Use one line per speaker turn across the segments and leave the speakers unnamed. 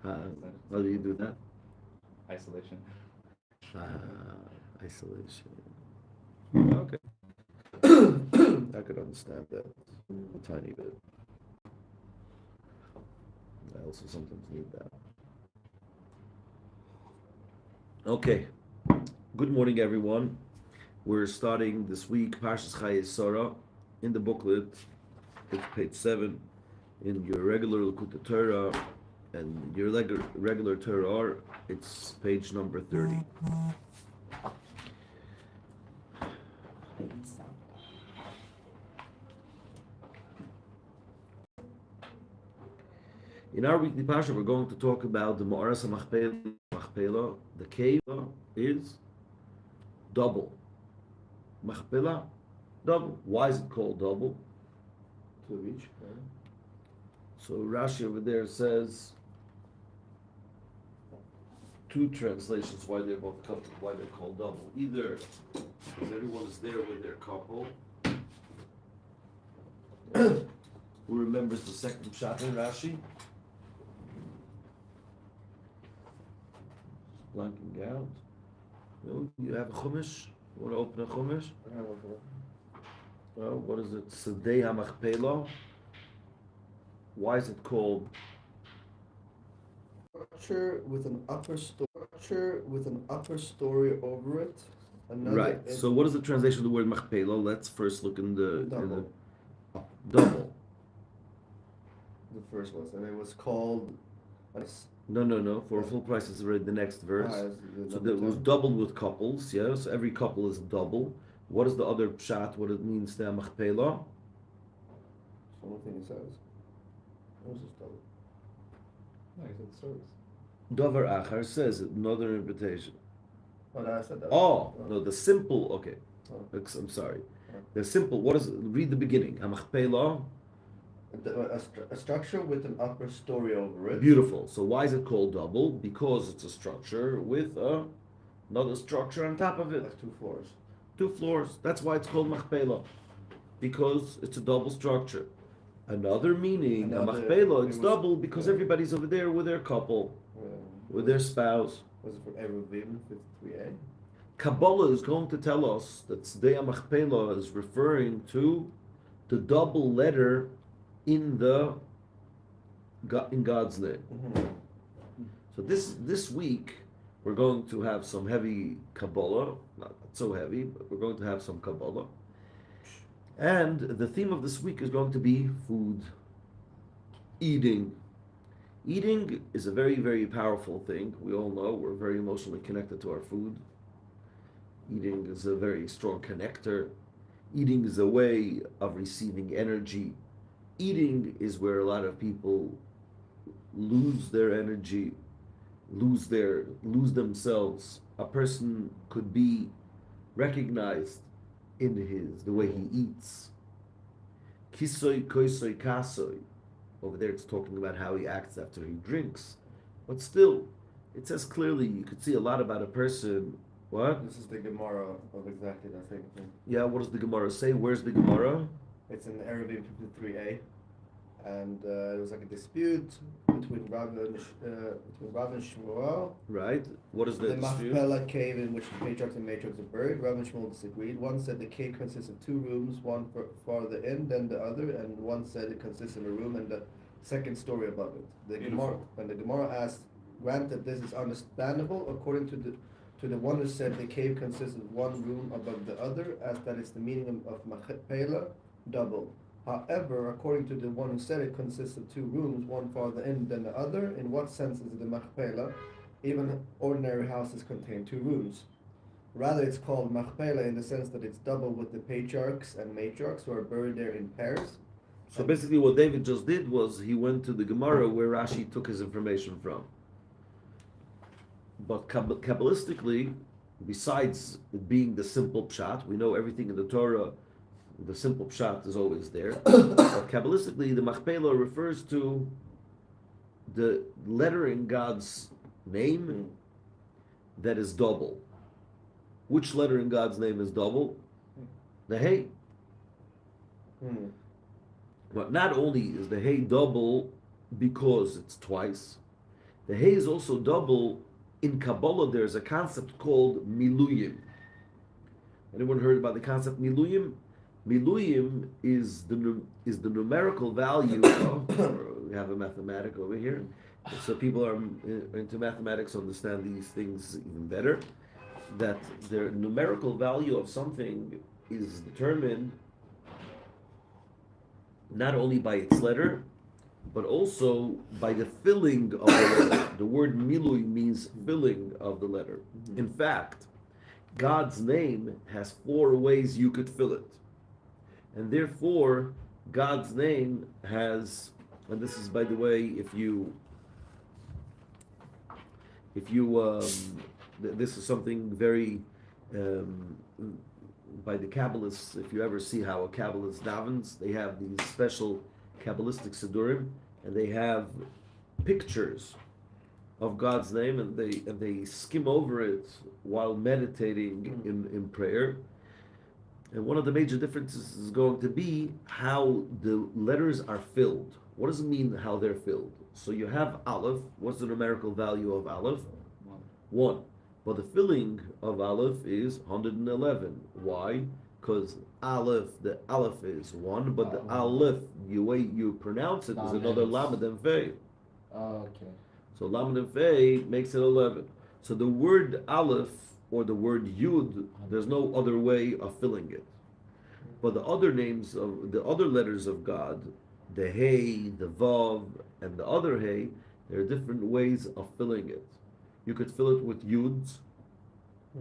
How do you do that?
Isolation.
Isolation. Okay. I could understand that a tiny bit. I also sometimes need that. Okay. Good morning, everyone. We're starting this week Parshat Chayei Sarah in the booklet. It's page 7 in your regular Likutei Torah and your regular Torah Ohr. It's page number 30. In our weekly parsha, we're going to talk about the Ma'aras Machpelah. The cave is double. Machpelah, double. Why is it called double?
To each.
So Rashi over there says two translations why they're both coupled, why they're called double. Either because everyone is there with their couple. Who remembers the second pshat in Rashi? Blanking out. You have a chumash? You want to open a chumash? Well, what is it? Sedei HaMachpelah. Why is it called?
Structure with an upper story over it.
Right. So what is the translation of the word Machpelah? Let's first look in the
Double.
Double.
The first one, and it was called.
No. For full price, it's already the next verse. So it was doubled with couples. Yeah. So every couple is double. What is the other pshat? What it means there, Machpelah?
One thing it says. What was this double?
No, he said service.
Davar Achar says it, another interpretation.
Oh, no, I said that.
Oh, no, the simple, okay.
Oh.
I'm sorry. The simple, what is it? Read the beginning. Machpelah.
A structure with an upper story over it.
Beautiful. So why is it called double? Because it's a structure with another structure on top of it.
Like 2 floors.
2 floors. That's why it's called Machpelah. Because it's a double structure. Another meaning, Machpelah, it's double because everybody's over there with their couple, with their spouse.
Was it for Eruvim 53a?
Kabbalah is going to tell us that Sedei Machpelah is referring to the double letter in God's name.
Mm-hmm.
So this week we're going to have some heavy Kabbalah, not so heavy, but we're going to have some Kabbalah. And the theme of this week is going to be food, eating. Eating is a very, very powerful thing. We all know we're very emotionally connected to our food. Eating is a very strong connector. Eating is a way of receiving energy. Eating is where a lot of people lose their energy, lose themselves. A person could be recognized in the way he eats. Kisoi, koisoi, kasoi. Over there it's talking about how he acts after he drinks. But still, it says clearly, you could see a lot about a person. What?
This is the Gemara of exactly that same thing.
Yeah, what does the Gemara say? Where's the Gemara?
It's in Eruvim 53a. And it was like a dispute between Rav and Shmuel.
Right. What is the dispute?
Machpelah cave in which the patriarchs and matriarchs are buried. Rav and Shmuel disagreed. One said the cave consists of 2 rooms, one farther in than the other, and one said it consists of a room and the second story above it. The Gemara asked, granted this is understandable according to the one who said the cave consists of 1 room above the other, as that is the meaning of Machpelah, double. However, according to the one who said it consists of 2 rooms, one farther in than the other, in what sense is it the Machpelah? Even ordinary houses contain 2 rooms. Rather, it's called Machpelah in the sense that it's double with the patriarchs and matriarchs who are buried there in pairs.
So basically what David just did was he went to the Gemara where Rashi took his information from. But Kabbalistically, besides it being the simple pshat, we know everything in the Torah, the simple pshat is always there. But Kabbalistically, the Machpelah refers to the letter in God's name that is double. Which letter in God's name is double? The Hey. But not only is the Hey double because it's twice, The Hey is also double. In Kabbalah, there's a concept called Miluyim. Anyone heard about the concept Miluyim? Miluyim is the numerical value of, we have a mathematic over here, so people are into mathematics understand these things even better, that the numerical value of something is determined not only by its letter, but also by the filling of the letter. The word milui means filling of the letter. In fact, God's name has 4 ways you could fill it. And therefore, God's name has, and this is, by the way, if you this is something very, by the Kabbalists, if you ever see how a Kabbalist davens, they have these special Kabbalistic Sidurim, and they have pictures of God's name, and they skim over it while meditating in prayer. And one of the major differences is going to be how the letters are filled. What does it mean how they're filled? So you have Aleph. What's the numerical value of Aleph? 1. But the filling of Aleph is 111. Why? Because the Aleph is 1, but the Aleph, the way you pronounce it, is another Lamed and Fei.
Okay.
So Lamed and Fei makes it 11. So the word Aleph or the word Yud, there's no other way of filling it. But the other names of the other letters of God, the Hey, the Vav, and the other Hey, there are different ways of filling it. You could fill it with Yuds.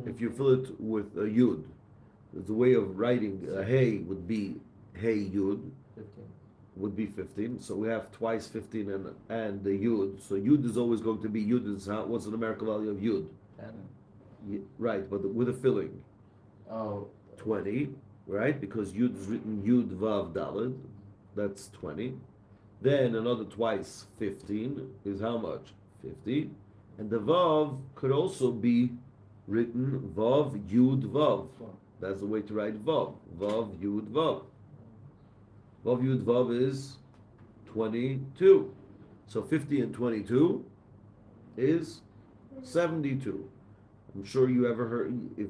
If you fill it with a Yud, the way of writing a Hey would be Hey Yud,
15.
would be 15. So we have twice 15 and the Yud. So Yud is always going to be Yud. Is what's the numerical value of Yud?
10.
Right, but with a filling.
Oh.
20, right? Because Yud is written Yud Vav Daled. That's 20. Then another twice 15 is how much? 50. And the Vav could also be written Vav Yud Vav. That's the way to write Vav. Vav Yud Vav. Vav Yud Vav is 22. So 50 and 22 is 72. I'm sure you ever heard, if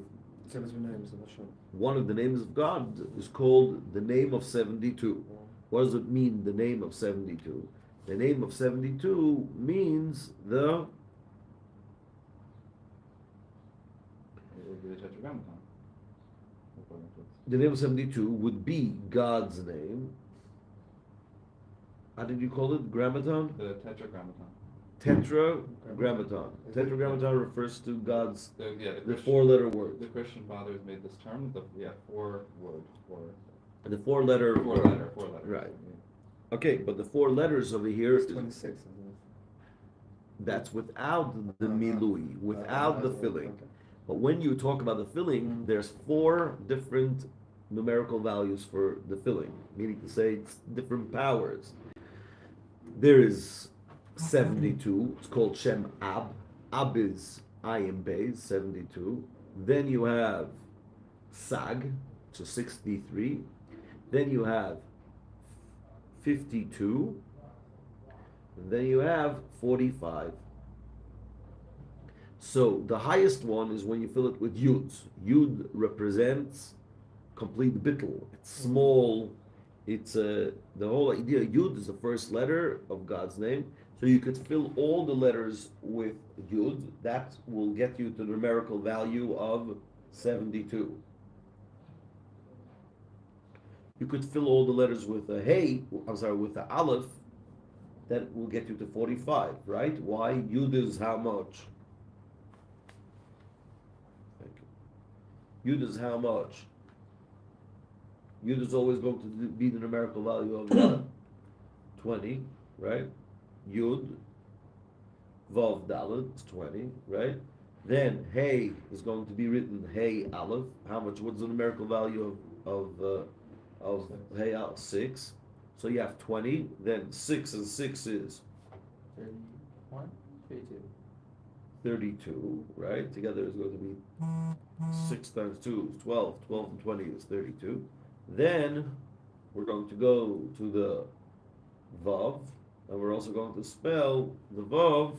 one of the names of God is called the name of 72. What does it mean, the name of 72? The name of 72 means the name of 72 would be God's name. How did you call it? Grammaton?
The tetragrammaton.
Tetragrammaton. Tetragrammaton refers to God's the 4-letter word.
The Christian fathers made this term. 4-word.
And the 4-letter.
4-letter.
Right. Okay, but the 4 letters over here is
26, isn't it?
That's without the milui, without the filling.
Okay.
But when you talk about the filling, there's 4 different numerical values for the filling, meaning to say it's different powers. There is 72. It's called Shem Ab. Ab is Ayin Beis, 72. Then you have Sag, so 63. Then you have 52. And then you have 45. So the highest one is when you fill it with Yuds. Yud represents complete bittul. It's small. It's the whole idea. Yud is the first letter of God's name. So you could fill all the letters with Yud. That will get you to the numerical value of 72. You could fill all the letters with a Hey, with the Aleph. That will get you to 45, right? Why? Yud is how much? Thank you. Yud is how much? Yud is always going to be the numerical value of 20, right? Yud, Vav Dalet is 20, right? Then Hey is going to be written Hey Aleph. How much? What's the numerical value of Hey Aleph? 6. So you have 20. Then 6 and 6 is
31, 32.
32, right? Together is going to be 6 times 2 is 12. 12 and 20 is 32. Then we're going to go to the Vav, and we're also going to spell the Vav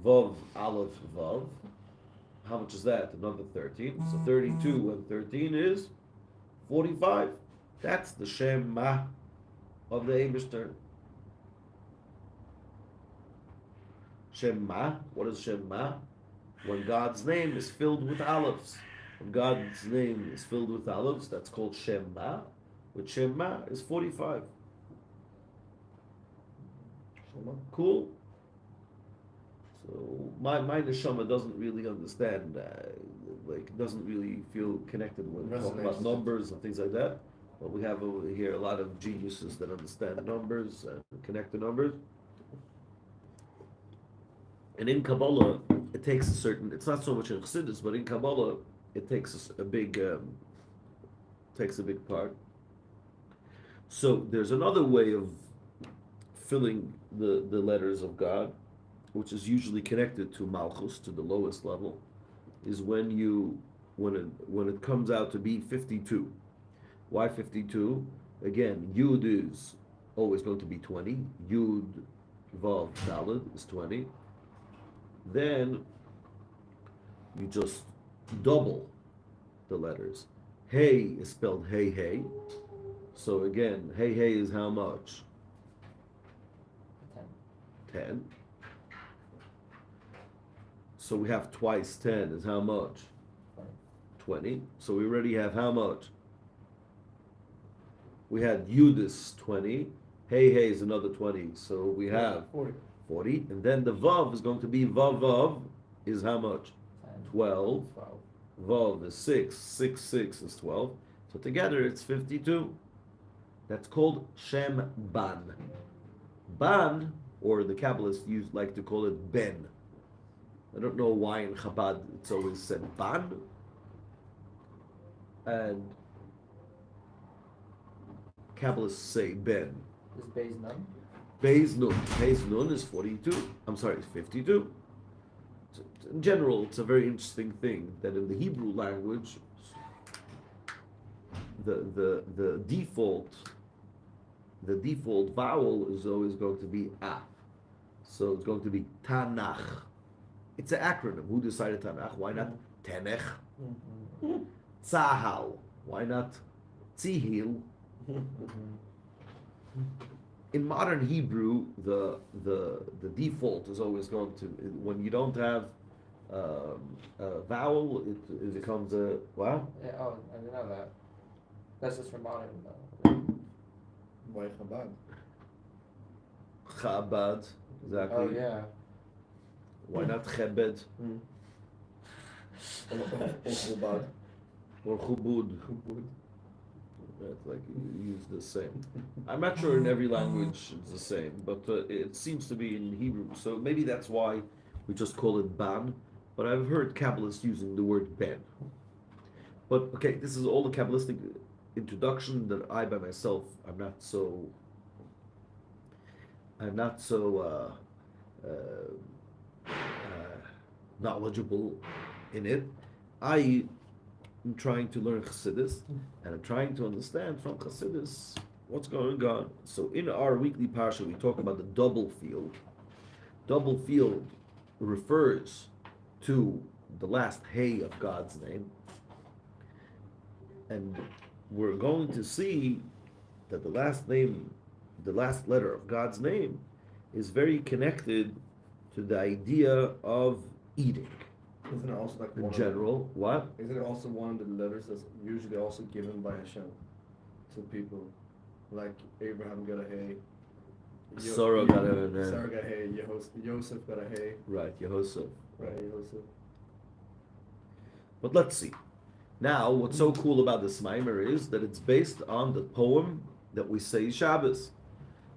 Vav, Aleph, Vav. How much is that? Another 13. So 32 and 13 is 45. That's the Shema of the Eibishter. Shema. What is Shema? When God's name is filled with Alephs. When God's name is filled with Alephs, that's called Shema. Which Shema is 45.
Shema.
Cool. So my neshama doesn't really understand, doesn't really feel connected when we talk about numbers and things like that. But we have over here a lot of geniuses that understand numbers and connect the numbers. And in Kabbalah, it takes a certain. It's not so much in Chassidus, but in Kabbalah, it takes a big part. So there's another way of filling the letters of God, which is usually connected to Malchus, to the lowest level, is when it comes out to be 52. Why 52? Again, Yud is always going to be 20. Yud, Vav, Daled is 20. Then you just double the letters. Hey is spelled hey hey. So again, hey hey is how much? 10. So we have twice 10 is how much? 20. So we already have how much? We had Yudis 20. Hey hey is another 20. So we have 40. And then the Vav is going to be Vav is how much? 12. Vav is 6. 6 is 12. So together it's 52. That's called Shem Ban. Ban, or the Kabbalists like to call it Ben. I don't know why in Chabad it's always said Ban. And Kabbalists say Ben.
Is Beis Nun?
Beis Nun. Beis Nun is 42. I'm sorry, it's 52. So in general, it's a very interesting thing that in the Hebrew language, the default vowel is always going to be A. So it's going to be Tanakh. It's an acronym. Who decided Tanakh? Why not Tenech? Tzahal. Why not Tzihil? In modern Hebrew, the default is always going to, when you don't have a vowel, it becomes a what?
Yeah, oh, I didn't know that. That's just for modern though.
Why Chabad?
Chabad, exactly.
Oh yeah.
Why not Chebed
Or Chabad.
or Chubud? That's like you use the same. I'm not sure in every language it's the same, but it seems to be in Hebrew. So maybe that's why we just call it ban. But I've heard Kabbalists using the word ben. But okay, this is all the Kabbalistic introduction that I by myself I'm not so knowledgeable in it. I'm trying to learn Chassidus, and I'm trying to understand from Chassidus what's going on. So in our weekly parsha, we talk about the double field. Double field refers to the last hey of God's name, and we're going to see that the last letter of God's name is very connected to the idea of eating.
Isn't it also like
In general, what?
Isn't it also one of the letters that's usually also given by Hashem to people? Like Abraham got a hay.
Sarah got a
Sarah got a hay. Yosef got a hay.
Right, Yehosef.
Right, Yosef.
But let's see. Now, what's so cool about this mimer is that it's based on the poem that we say Shabbos.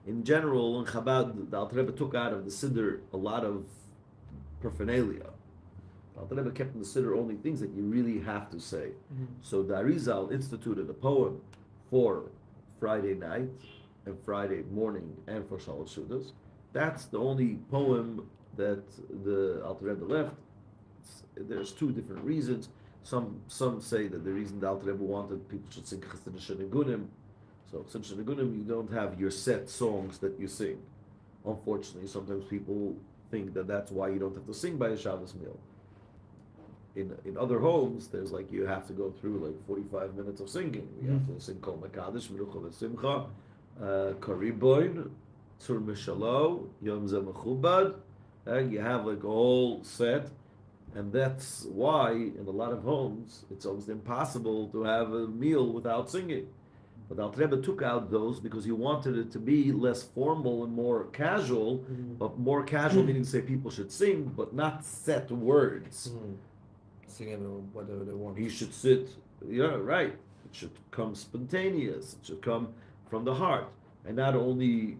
In general, in Chabad, the Alter Rebbe took out of the Siddur a lot of paraphernalia. The Alter Rebbe kept in the Siddur only things that you really have to say. So the Arizal instituted a poem for Friday night and Friday morning and for Shalosh Sudas. That's the only poem that the Alter Rebbe left. There's two different reasons. Some say that the reason the Alter Rebbe wanted people should sing Chassidus Nigunim. So Chassidus Nigunim, you don't have your set songs that you sing. Unfortunately, sometimes people think that that's why you don't have to sing by a Shabbos meal. In other homes, there's like you have to go through like 45 minutes of singing. You have to sing Kol Makadosh, Menucha V'Simcha, Kariboin, Tzur Mishalo, Yom Zeh Mechubad. You have like a whole set, and that's why in a lot of homes it's almost impossible to have a meal without singing. But Al Rebbe took out those because he wanted it to be less formal and more casual, but more casual meaning to say people should sing, but not set words.
Singing whatever they want.
He should sit, yeah, right. It should come spontaneous. It should come from the heart, and not only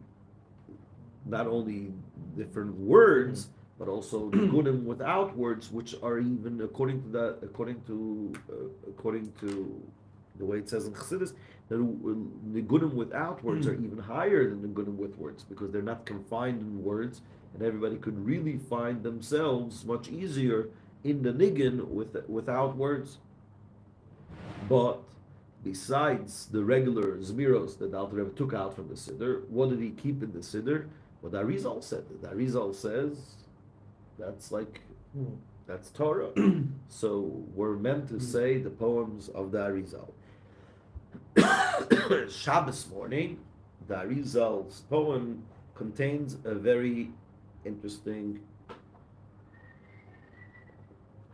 different words, but also the gunim without words, which are even according to the way it says in Chassidus, the gunim without words are even higher than the gunim with words because they're not confined in words, and everybody could really find themselves much easier in the niggin without words. But besides the regular zmiros that the Alter Rebbe took out from the siddur, what did he keep in the siddur? What the Arizal said. The Arizal says that's Torah. So we're meant to say the poems of the Arizal. Shabbos morning, the Arizal's poem contains a very interesting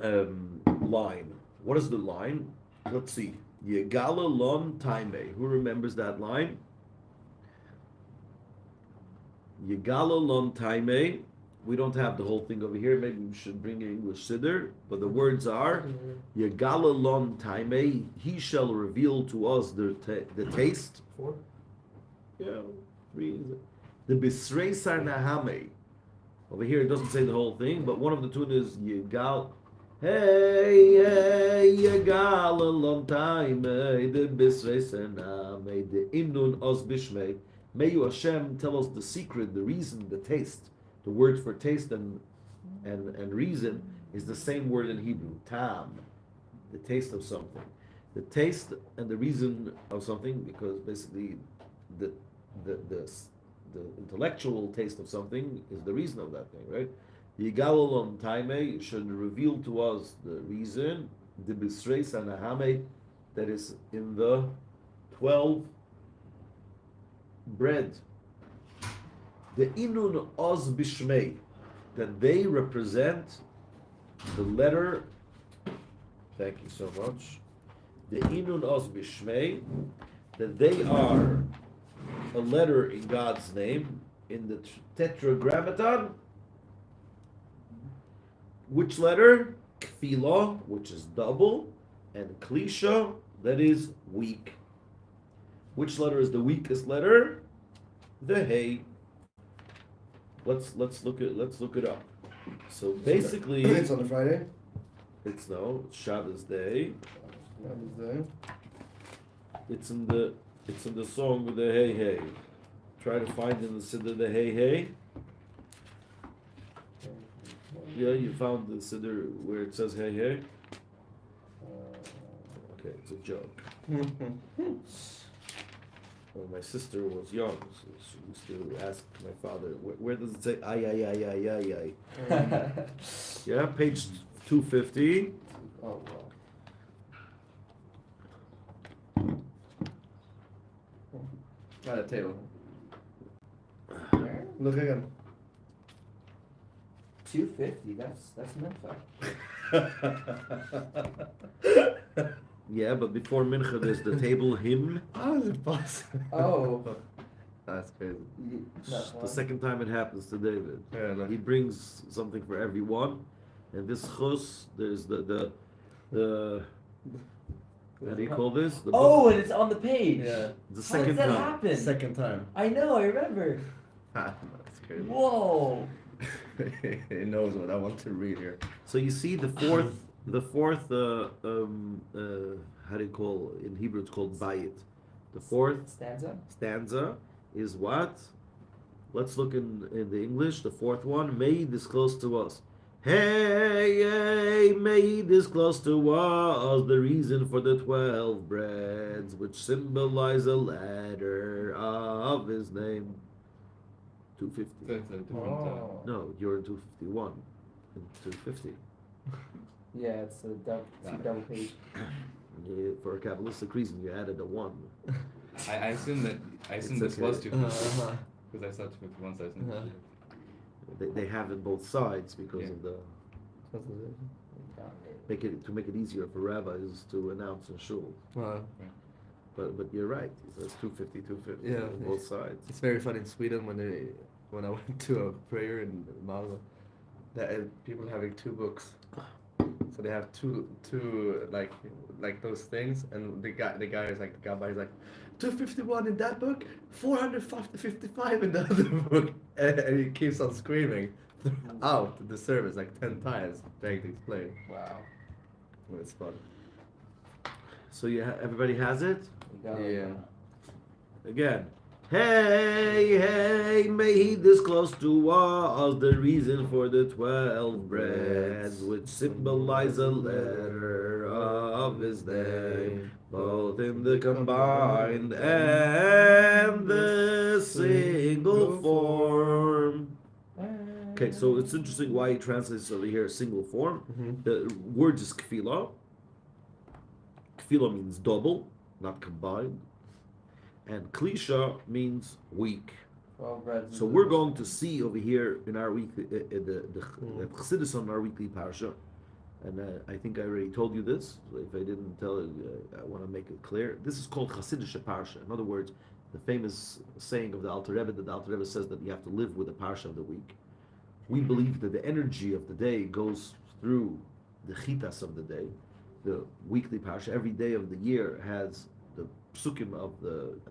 line. What is the line? Let's see. Yegala Lan PI. Who remembers that line? Yegala Lan PI. We don't have the whole thing over here. Maybe we should bring an English siddur. But the words are Yegala Lan PI. He shall reveal to us the taste.
4?
Yeah, 3 is it? The Bisrei Sarnahame. Over here it doesn't say the whole thing, but one of the two is Yegal. Hey, Yegal a long time, the Bisrei Sarnahame, the Imnun Os Bishmei. May you Hashem tell us the secret, the reason, the taste. The word for taste and reason is the same word in Hebrew, tam, the taste of something. The taste and the reason of something, because basically the intellectual taste of something is the reason of that thing, right? Yigal on Taime should reveal to us the reason, the Bisrei Sanahame, that is in the 12 bread. The Inun Oz Bishmei, that they represent the letter, thank you so much, the Inun Oz Bishmei, that they are a letter in God's name, in the Tetragrammaton. Which letter? Kfila, which is double, and Klisha, that is weak. Which letter is the weakest letter? The Hey. Let's look it up. So basically,
it's on a Friday.
It's Shabbos day.
Shabbos day.
It's in the song with the Hey Hey. Try to find in the siddur the Hey Hey. Yeah, you found the siddur where it says Hey Hey. Okay, it's a joke. When my sister was young, so she used to ask my father, where does it say ay ay ay ay ay ay? Yeah, page 250.
Oh wow. At a table. Look again.
250. That's mincha.
Yeah, but before mincha, there's the table hymn.
How is it possible?
Oh.
That's crazy.
The second time it happens to David.
Yeah, look.
He brings something for everyone, and this chus, there's the how do you call this? The
Oh, and it's on the page.
Yeah.
the
How
second
does that
time.
happen?
Second time.
I know, I remember.
That's crazy.
Whoa.
He knows what I want to read here.
So you see the fourth, how do you call in Hebrew? It's called bayit. The fourth
Stanza?
is what? Let's look in the English. The fourth one, may he disclose to us. Hey, hey, may he disclose to us the reason for the 12 breads, which symbolize a letter of his name. 250.
So it's a different.
Oh.
No, you're in 251 and 250.
Yeah, it's a double page.
For a Kabbalistic reason, you added a 1.
I assume
It's
this
okay.
was 250 because I saw 251, so I assumed.
They have it both sides because
Yeah.
of the make it easier for rabbis to announce in shul. But you're right. It's 250, 250
Yeah.
on both sides.
It's very funny in Sweden when I went to a prayer in Malmö, that people having 2 books. So they have two like those things, and the guy is like, the gabbai is like 251 in that book, 455 in the other book, and he keeps on screaming throughout the service like 10 times trying to explain.
Wow.
It's fun.
So everybody has it?
We got
Yeah.
Again. Hey, may he disclose to us the reason for the 12 breads, which symbolize a letter of his name, both in the combined and the single form. Okay, so it's interesting why he translates over here single form. The word is kfila. Kfila means double, not combined. And klisha means weak.
12 breads.
So we're going to see over here in our weekly, the Chassidus on our weekly parsha, and I think I already told you this. So if I didn't tell it, I want to make it clear. This is called Chassidus parsha. In other words, the famous saying of the Alter Rebbe, that the Alter Rebbe says that you have to live with the parsha of the week. We believe that the energy of the day goes through the chitas of the day. The weekly parsha, every day of the year has the psukim of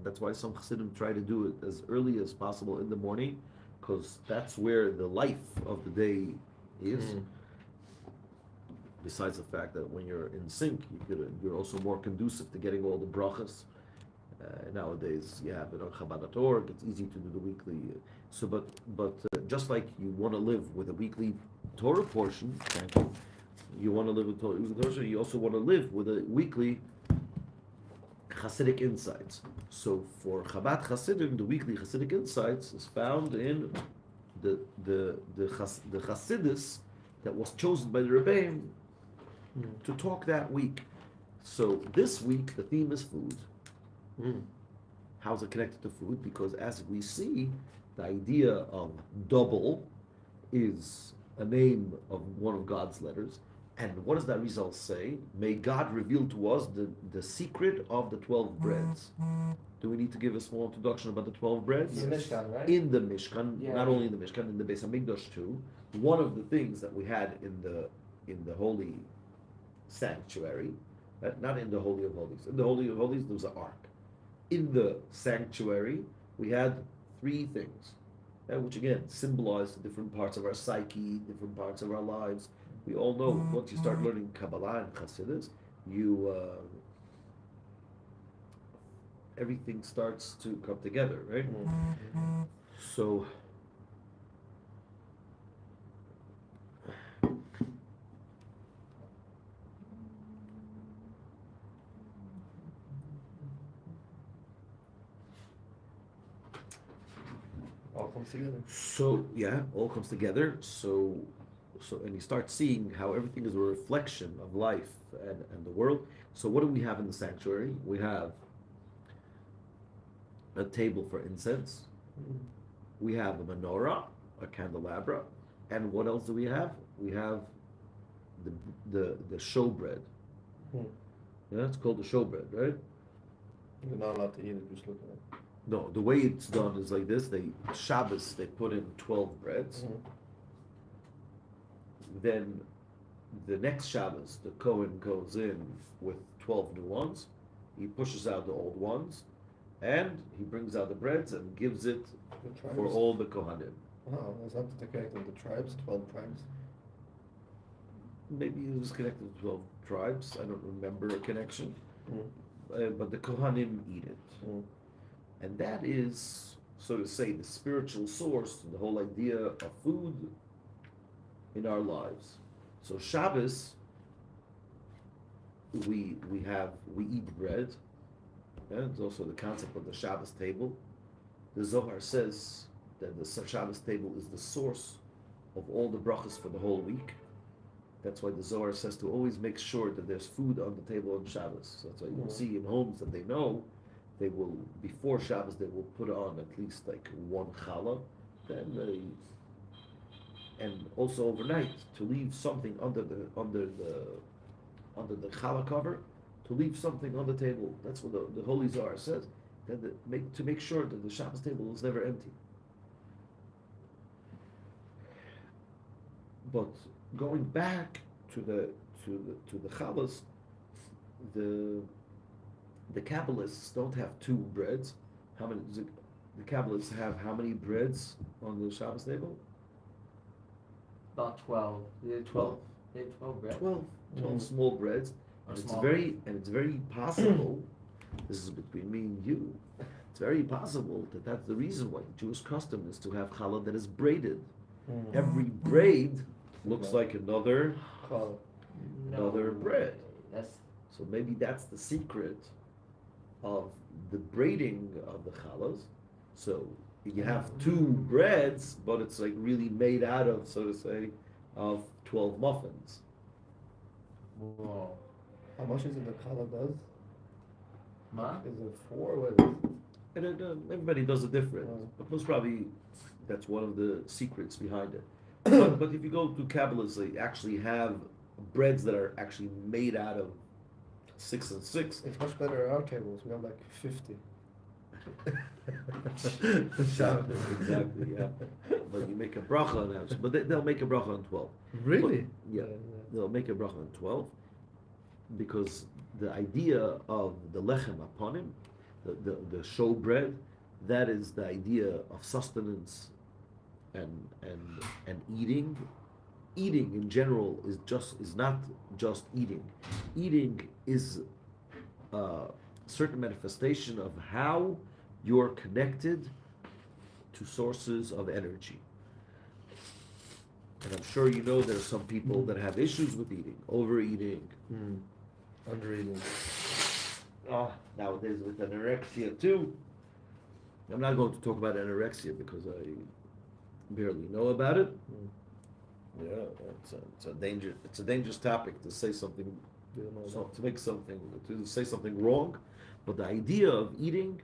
that's why some Chassidim try to do it as early as possible in the morning, because that's where the life of the day is. Besides the fact that when you're in sync, you're also more conducive to getting all the brachas. Nowadays, you have it on Chabad Org. It's easy to do the weekly. But just like you want to live with a weekly Torah portion, thank you. You want to live with Torah portion. You also want to live with a weekly Hasidic insights. So for Chabad Hasidim, the weekly Hasidic insights is found in the Chassidus that was chosen by the Rebbeim to talk that week. So this week the theme is food. How's it connected to food? Because as we see, the idea of double is a name of one of God's letters. And what does that result say? May God reveal to us the secret of the 12 breads. Do we need to give a small introduction about the 12 breads?
In the Mishkan, right?
In the Mishkan,
Yeah.
not only in the Mishkan, in the Beis HaMikdash too. One of the things that we had in the holy sanctuary, not in the Holy of Holies. In the Holy of Holies, there was an ark. In the sanctuary, we had 3 things, which again symbolize the different parts of our psyche, different parts of our lives. We all know once you start learning Kabbalah and Chassidus, everything starts to come together, right? So
All comes together.
So yeah, all comes together. So and you start seeing how everything is a reflection of life and the world. So what do we have in the sanctuary? We have a table for incense. We have a menorah, a candelabra, and what else do we have? We have the showbread. Yeah, it's called the showbread, right?
You're not allowed to eat it, just look at it.
No, the way it's done is like this. Shabbos, they put in 12 breads. Then the next Shabbos, the Kohen goes in with 12 new ones. He pushes out the old ones, and he brings out the breads and gives it
The tribes.
for all the Kohanim.
Oh, is that the connecting the tribes? 12 tribes?
Maybe it was connected to 12 tribes. I don't remember a connection. But the Kohanim eat it. And that is, so to say, the spiritual source, the whole idea of food in our lives. So Shabbos, we eat bread. And it's also the concept of the Shabbos table. The Zohar says that the Shabbos table is the source of all the brachas for the whole week. That's why the Zohar says to always make sure that there's food on the table on Shabbos. So that's why you'll see in homes that they know, they will, before Shabbos, they will put on at least like one challah, and also overnight to leave something under the challah cover, to leave something on the table. That's what the Holy Zohar says. That to make sure that the Shabbos table is never empty. But going back to the challahs, the Kabbalists don't have two breads. How many? The Kabbalists have how many breads on the Shabbos table?
About 12. They had 12. They had 12 bread.
12 small breads. And it's very possible. This is between me and you. It's very possible that that's the reason why the Jewish custom is to have challah that is braided. Every braid looks like another bread. So maybe that's the secret of the braiding of the challahs. So you have two breads, but it's like really made out of, so to say, of 12 muffins.
Whoa.
How much is it the challah does?
Huh?
Is it 4? What is it?
And everybody does it different. But most probably that's one of the secrets behind it. But if you go to Kabbalists, they actually have breads that are actually made out of 6 and 6.
It's much better at our tables. We have like 50.
Exactly, yeah. But you make a bracha on that. But they'll make a bracha on 12.
Really?
But, yeah, they'll make a bracha on 12 because the idea of the lechem upon him, the show bread, that is the idea of sustenance and eating. Eating in general is not just eating. Eating is a certain manifestation of how you're connected to sources of energy. And I'm sure you know there's some people that have issues with eating, overeating,
Undereating.
Nowadays with anorexia too. I'm not going to talk about anorexia because I barely know about it. Yeah, it's a dangerous topic to say something, to say something wrong. But the idea of eating,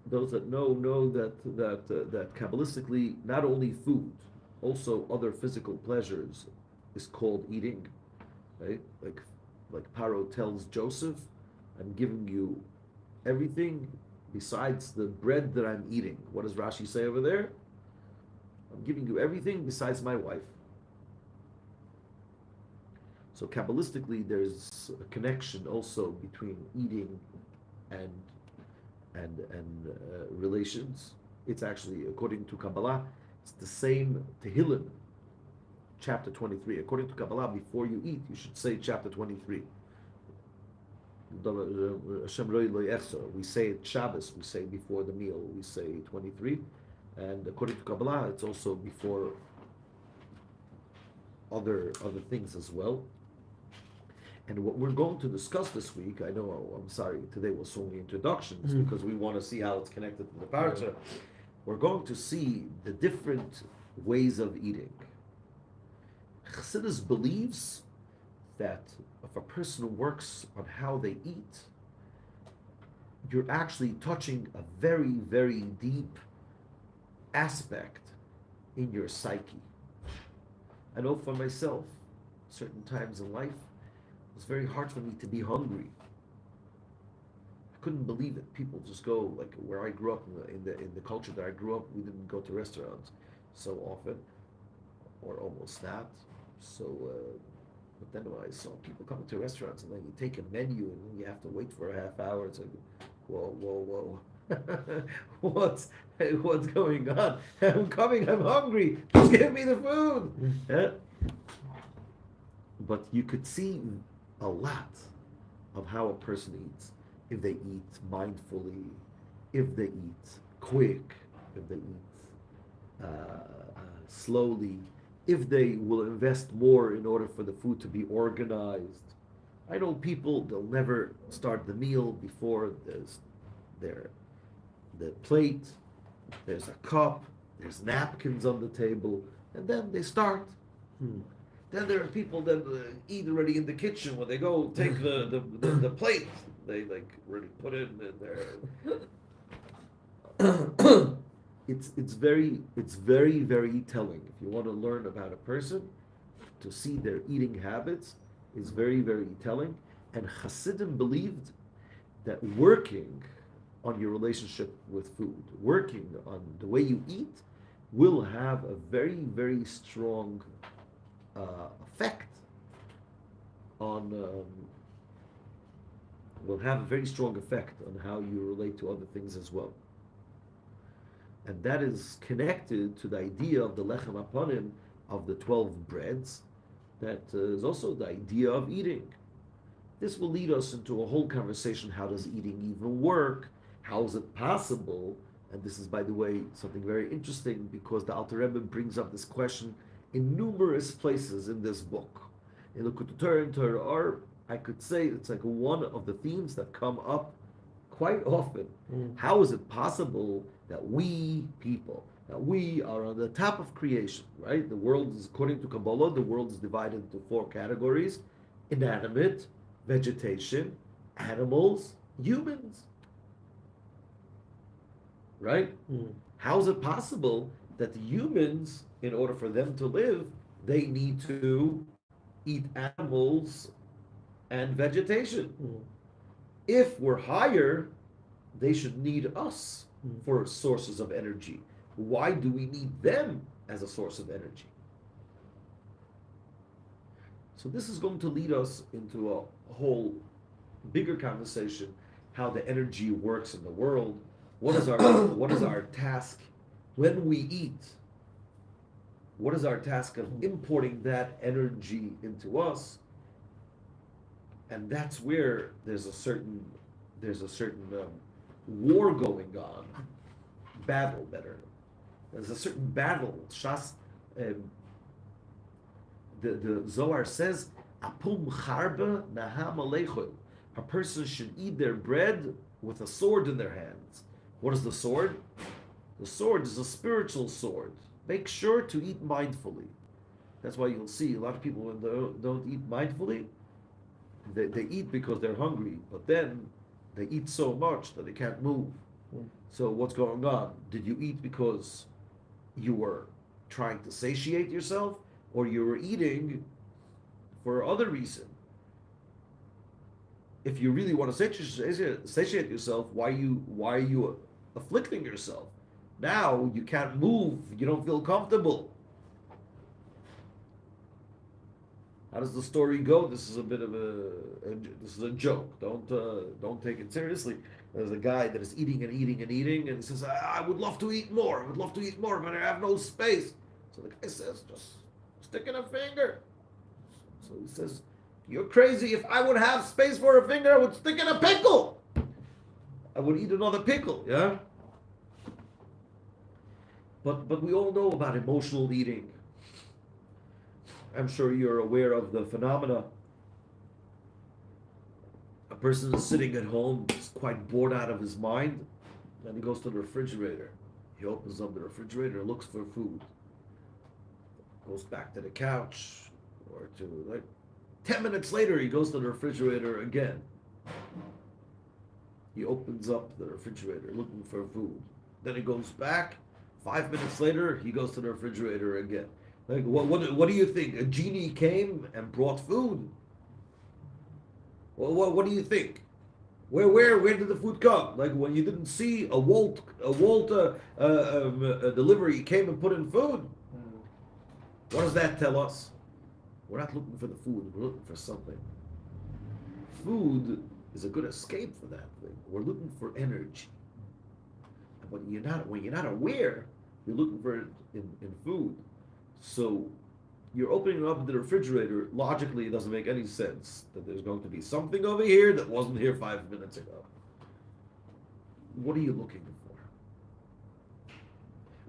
those that know that Kabbalistically, not only food, also other physical pleasures is called eating, right? Like Paro tells Joseph, I'm giving you everything besides the bread that I'm eating. What does Rashi say over there? I'm giving you everything besides my wife. So Kabbalistically, there's a connection also between eating and relations. It's actually, according to Kabbalah, it's the same Tehillim, chapter 23. According to Kabbalah, before you eat, you should say chapter 23. We say it Shabbos, we say before the meal, we say 23. And according to Kabbalah, it's also before other things as well. And what we're going to discuss this week, I know, I'm sorry, today was only introductions because we want to see how it's connected to the Parsha. We're going to see the different ways of eating. Chassidus believes that if a person works on how they eat, you're actually touching a very, very deep aspect in your psyche. I know for myself, certain times in life, it was very hard for me to be hungry. I couldn't believe it. People just go, like where I grew up, in the culture that I grew up, we didn't go to restaurants so often, or almost not. So, but then when I saw people coming to restaurants and then you take a menu and then you have to wait for a half hour, it's like, whoa. What's going on? I'm coming, I'm hungry, just give me the food. Yeah? But you could see a lot of how a person eats. If they eat mindfully, if they eat quick, if they eat slowly, if they will invest more in order for the food to be organized. I know people, they'll never start the meal before the plate, there's a cup, there's napkins on the table, and then they start. Then there are people that eat already in the kitchen. When they go take the plate, they like already put it in there. It's very telling. If you want to learn about a person, to see their eating habits is very telling. And Hasidim believed that working on your relationship with food, working on the way you eat, will have a very strong effect on. Will have a very strong effect on how you relate to other things as well. And that is connected to the idea of the lechem aponim, of the 12 breads. That is also the idea of eating. This will lead us into a whole conversation. How does eating even work? How is it possible? And this is, by the way, something very interesting, because the Alter Rebbe brings up this question in numerous places in this book. In the Torah and Torah Ohr, I could say it's like one of the themes that come up quite often. How is it possible that we people, that we are on the top of creation, right? The world is, according to Kabbalah, the world is divided into 4 categories: inanimate, vegetation, animals, humans. Right? How is it possible that the humans, in order for them to live, they need to eat animals and vegetation? If we're higher, they should need us for sources of energy. Why do we need them as a source of energy? So this is going to lead us into a whole bigger conversation, how the energy works in the world. What is our task when we eat? What is our task of importing that energy into us? And that's where there's a certain war going on, battle better. There's a certain battle. The Zohar says, "Apum charba naham alechoy." A person should eat their bread with a sword in their hands. What is the sword? The sword is a spiritual sword. Make sure to eat mindfully. That's why you'll see a lot of people, when they don't eat mindfully, they eat because they're hungry, but then they eat so much that they can't move. So what's going on? Did you eat because you were trying to satiate yourself, or you were eating for other reason? If you really want to satiate yourself, why are you afflicting yourself? Now you can't move, you don't feel comfortable. How does the story go? This is a bit of a joke. Don't take it seriously. There's a guy that is eating, and he says, I would love to eat more. But I have no space. So the guy says, just stick in a finger. So he says, you're crazy. If I would have space for a finger, I would stick in a pickle. I would eat another pickle, yeah? But we all know about emotional eating. I'm sure you're aware of the phenomena. A person is sitting at home, is quite bored out of his mind, and he goes to the refrigerator. He opens up the refrigerator, looks for food, goes back to the couch, or to 10 minutes later, he goes to the refrigerator again. He opens up the refrigerator looking for food. Then he goes back. 5 minutes later, he goes to the refrigerator again. Like, what do you think? A genie came and brought food? Well, what do you think? Where did the food come? Like, when you didn't see a Wolt delivery came and put in food? What does that tell us? We're not looking for the food. We're looking for something. Food is a good escape for that thing. We're looking for energy. And when you're not aware, you're looking for it in food. So you're opening up the refrigerator. Logically, it doesn't make any sense that there's going to be something over here that wasn't here 5 minutes ago. What are you looking for?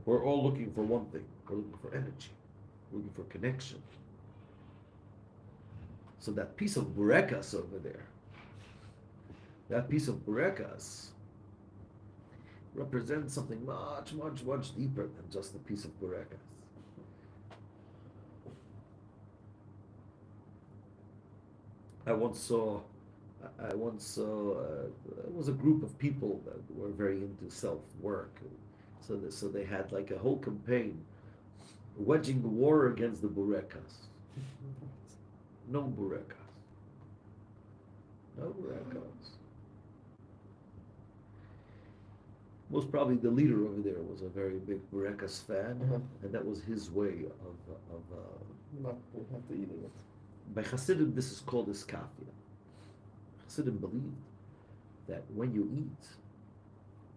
We're all looking for one thing. We're looking for energy. We're looking for connection. So that piece of burekas over there, that piece of burekas represents something much, much, much deeper than just a piece of burekas. I once saw it was a group of people that were very into self-work. So they had like a whole campaign waging the war against the burekas. No burekas. No burekas. Most probably the leader over there was a very big burekas fan, and that was his way of
Not after eating it.
by Chassidim, this is called iskafia. Chassidim believe that when you eat,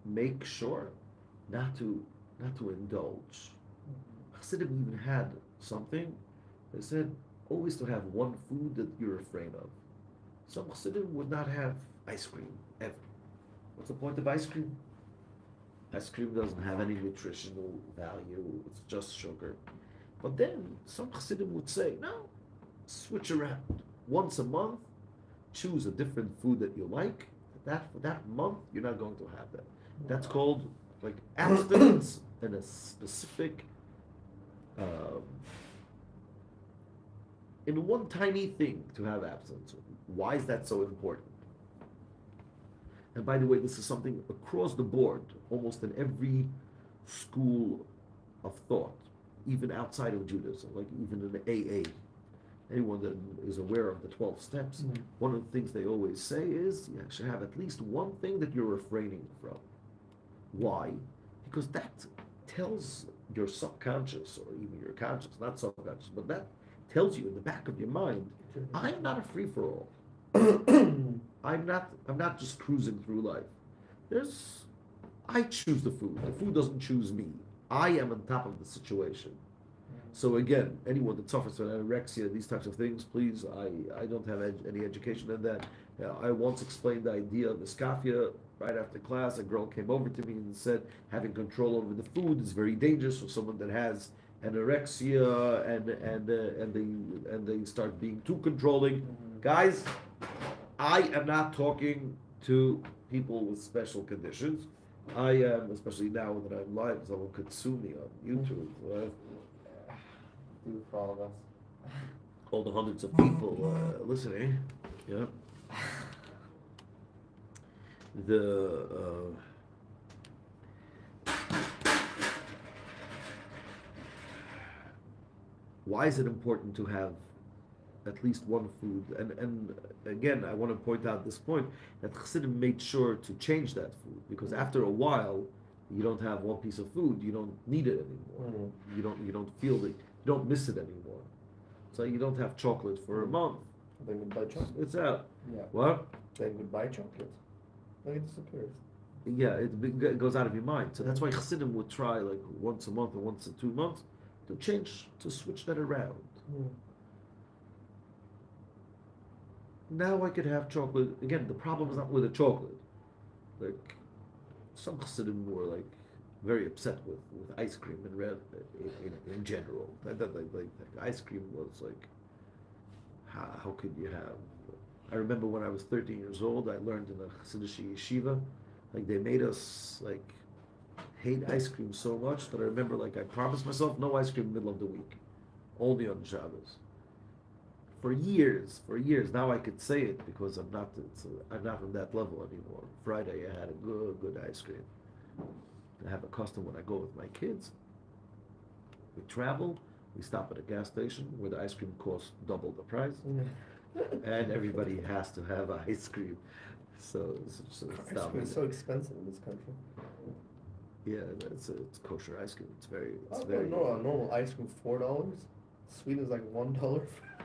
make sure not to indulge. Chassidim even had something. They said always to have one food that you're afraid of. Some Chassidim would not have ice cream ever. What's the point of ice cream? Ice cream doesn't have any nutritional value. It's just sugar. But then some Chassidim would say, no, switch around. Once a month, choose a different food that you like. For that month, you're not going to have that. That's called like abstinence in a specific, in one tiny thing to have abstinence. Why is that so important? And by the way, this is something across the board, almost in every school of thought, even outside of Judaism, like even in the AA. Anyone that is aware of the 12 steps, one of the things they always say is you should have at least one thing that you're refraining from. Why? Because that tells your subconscious, or even your conscious, not subconscious, but that tells you in the back of your mind, I'm not a free-for-all. I'm not just cruising through life. I choose the food. The food doesn't choose me. I am on top of the situation. So again, anyone that suffers from anorexia, these types of things, please, I don't have any education in that. I once explained the idea of iskafia right after class. A girl came over to me and said having control over the food is very dangerous for someone that has anorexia and they start being too controlling. Guys, I am not talking to people with special conditions. I am, especially now that I'm live, someone could sue me on YouTube.
Do for all of us.
All the hundreds of people listening. Yeah. Why is it important to have at least one food? And again, I want to point out this point that Chassidim made sure to change that food, because after a while, you don't have one piece of food, you don't need it anymore. You don't feel it, you don't miss it anymore. So you don't have chocolate for a month.
Then goodbye chocolate.
It's out.
Yeah.
What?
Then goodbye chocolate. Like it disappears.
Yeah, it goes out of your mind. So that's why Chassidim would try like once a month or once in 2 months to switch that around. Now I could have chocolate. Again, the problem is not with the chocolate. Like, some Chassidim were like very upset with ice cream in general. Like ice cream was like, how could you have? I remember when I was 13 years old, I learned in a Chassidish yeshiva, like they made us like hate ice cream so much that I remember like I promised myself no ice cream in the middle of the week, only on Shabbos. For years. Now I could say it because I'm not on that level anymore. Friday I had a good ice cream. I have a custom when I go with my kids. We travel, we stop at a gas station where the ice cream costs double the price, and everybody has to have ice cream. So
Ice cream is so expensive in this country.
Yeah, it's kosher ice cream. It's very.
No, normal ice cream $4. Sweden is like $1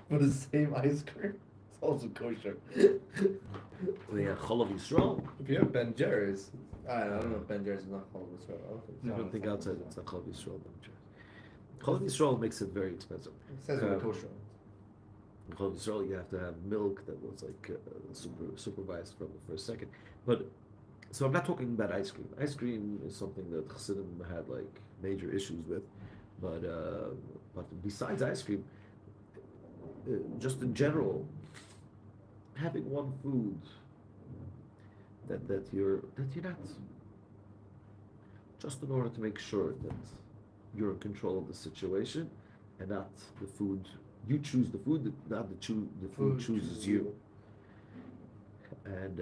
for the same ice cream. It's also kosher.
They have Chalav Yisrael.
If you have Ben Jerry's, I don't know if Ben Jerry's is not Chalav Yisrael.
I don't think outside it's not Chalav Yisrael. Chalav Yisrael makes it very expensive.
It says it's kosher.
In Chalav Yisrael, you have to have milk that was like supervised from the first second. But so I'm not talking about ice cream. Ice cream is something that Chassidim had like major issues with, but besides ice cream, just in general, having one food that you're not just in order to make sure that you're in control of the situation and not the food. You choose the food, not the food chooses you. And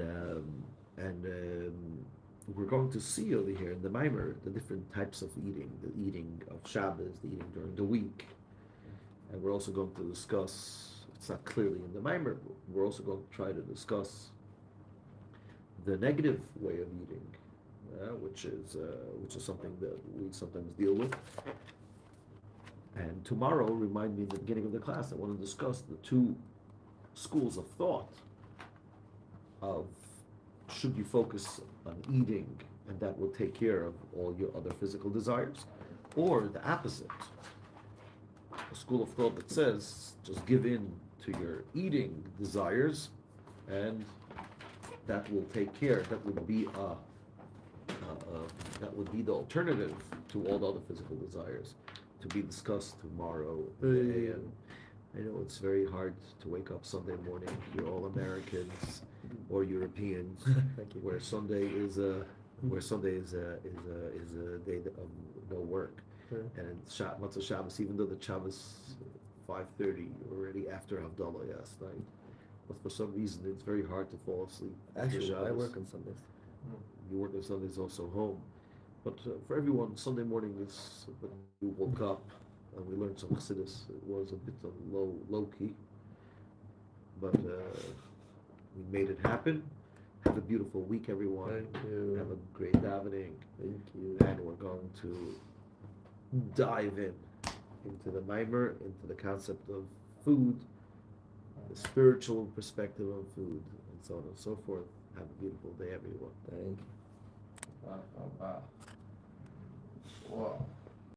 we're going to see over here in the Mimer the different types of eating, the eating of Shabbos, the eating during the week. And we're also going to discuss, it's not clearly in the Mimer, but we're also going to try to discuss the negative way of eating, which is something that we sometimes deal with. And tomorrow, remind me in the beginning of the class, I want to discuss the two schools of thought of should you focus on eating and that will take care of all your other physical desires, or the opposite, a school of thought that says just give in to your eating desires and that will take care, that would be the alternative to all the other physical desires, to be discussed tomorrow. And I know it's very hard to wake up Sunday morning. You're all Americans or Europeans, where Sunday is a day of no work. And Matzah Shabbos, even though the Shabbos 5:30 already after Havdalah last night, but for some reason it's very hard to fall asleep.
Actually, I work on Sundays.
You work on Sundays also home, but for everyone, Sunday morning is when we woke up and we learned some Chassidus. It was a bit of low key, but we made it happen. Have a beautiful week, everyone.
Thank you.
Have a great davening.
Thank you.
And we're going to dive into the mimer, into the concept of food, the spiritual perspective of food, and so on and so forth. Have a beautiful day, everyone.
Thank you.
Wow.